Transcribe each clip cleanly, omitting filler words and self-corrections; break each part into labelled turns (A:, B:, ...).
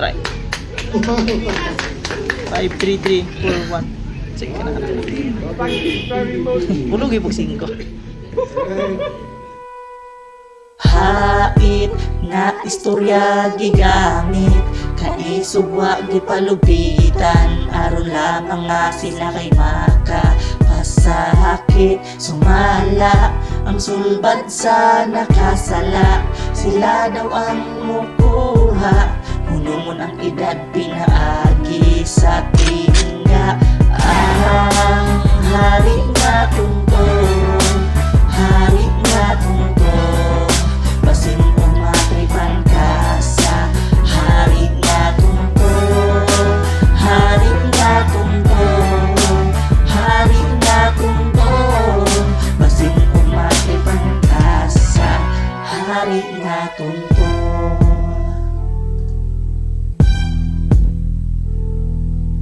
A: Try. 5, 3, 3, 4, 1. Sige ka na. Bulog ibog 5.
B: Hait nga istorya gigamit, kaisugwa gipalubitan, aron lamang nga sila kay makapasakit. Sumala ang sulbad sa nakasala, sila daw ang mukuha. Hunumon ang edad pinaagi sa tingga. Ang hari nga tuntong, hari nga tuntong, basin umatripan ka sa hari nga tuntong, hari nga tuntong, hari nga tuntong, basin umatripan ka sa hari nga tuntong.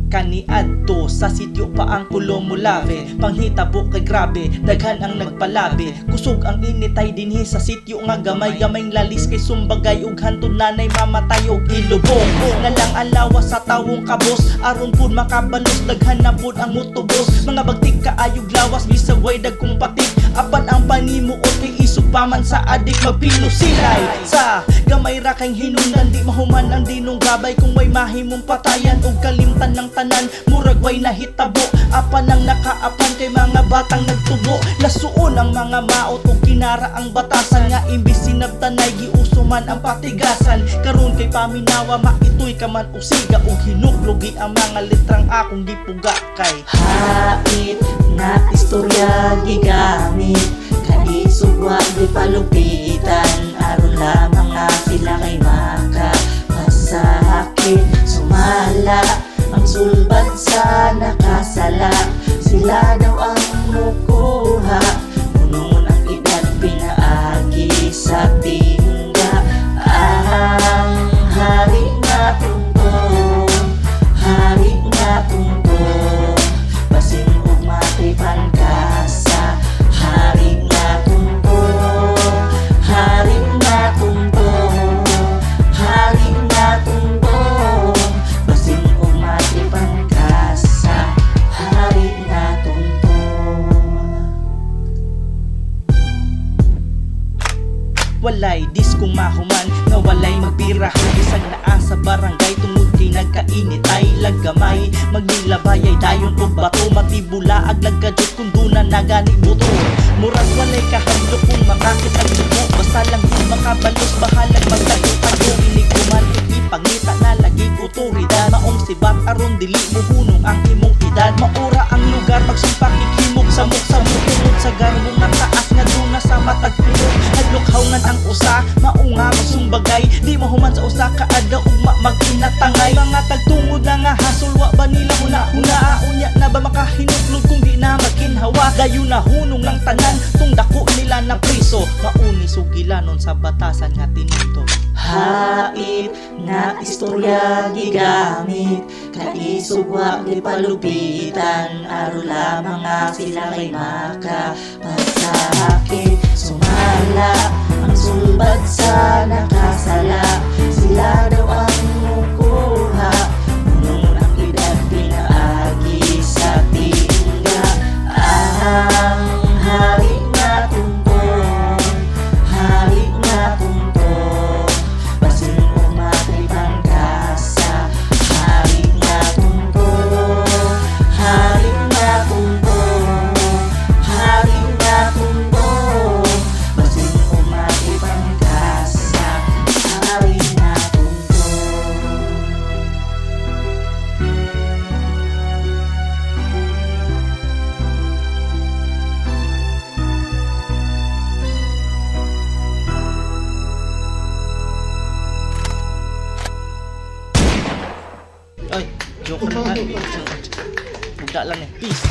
A: Kaniadto sa sityo pa ang Kulomulave, panghitabo kay grabe, daghan ang nagpalabi. Kusog ang initay dinhi sa sityo nga gamay-gamayng lalis kay sumbagay ug hantod nanay mamatay og ilubong. Na lang ang lawas sa tawong kabos, aron pud makabalos daghan na pud ang mutubos. Mga bagtik kaayog lawas bisag way dagkong patik, apan ang panimuot kay isog paman sa adik magpinusilay. Sa gamay ra kay hinungdan di mahuman ang dinong gabay, kung way mahimong patayan ug kalimtan ng tanan, murag way nahitabo. Apan ang nakaapan kay mga batang nagtubo, lasuon ang mga maot ug kinara ang batasan, nga imbis sinabtanay giusuman ang patigasan. Karon kay paminawa maitoy ka man usiga ug hinuklogi ang mga litrang akong gipuga kay
B: hait nga istorya gigamit, kaisugwa di palupitan, aron lamang nga sila kay makapasakit. Sumala ang sulbad sa nakasala, sila daw ang mukuha. Hunumon ang edad pinaagi sa tingga. Ang hari nga tuntong, hari nga tuntong, basin ug matripan ka sa hari nga tuntong, hari nga tuntong, hari nga tuntong, basin ug matripan ka sa hari nga tuntong.
A: walay diskong mahuman, nga walay magbira. Bisag naa sa barangay tungod kay nagkainit ay laggamay. Magnilabayay dayon og bato, matibula ag lagkadjut kung duna nagani buto. Murag walay kahadlok kung makakit ang dugo, basta lang di makabalos bahalag magtago-tago. Iniguman ipangita na laging otoridad, maong sibat aron dili mo hunong ang imong edad. Maura ang lugar magsumpak ikhimog sa muksamok, tungod sa garbo nga taas nga duna sa matag pulong. Hadlokhawngan ang usa, maunga magsumbagay, di mahuman sa usa ka adlaw ug maginatangay. Mga tagtungod na nga hasol wa ba nila huna-huna, unya na ba makahinuklod kung di na maginhawa. Dayon na hunong lang tanan tung dako nila na priso, mauni sugilanon sa batasan nga tinuto.
B: Hait nga istorya gigamit, kaisugwa di palupitan, aron lamang nga sila kay makapasakit. Sumala ang sulbad sa nakasala, sila daw ang mukuha. Hunumon ang edad pinaagi sa tingga. Ang hari nga tuntong, hari nga tuntong, basin umatripan ka sa hari nga tuntong, hari nga tuntong, hari nga tuntong, basin umatripan ka sa hari nga tuntong.
A: Ay, joke lang. Bugda lang eh. Peace.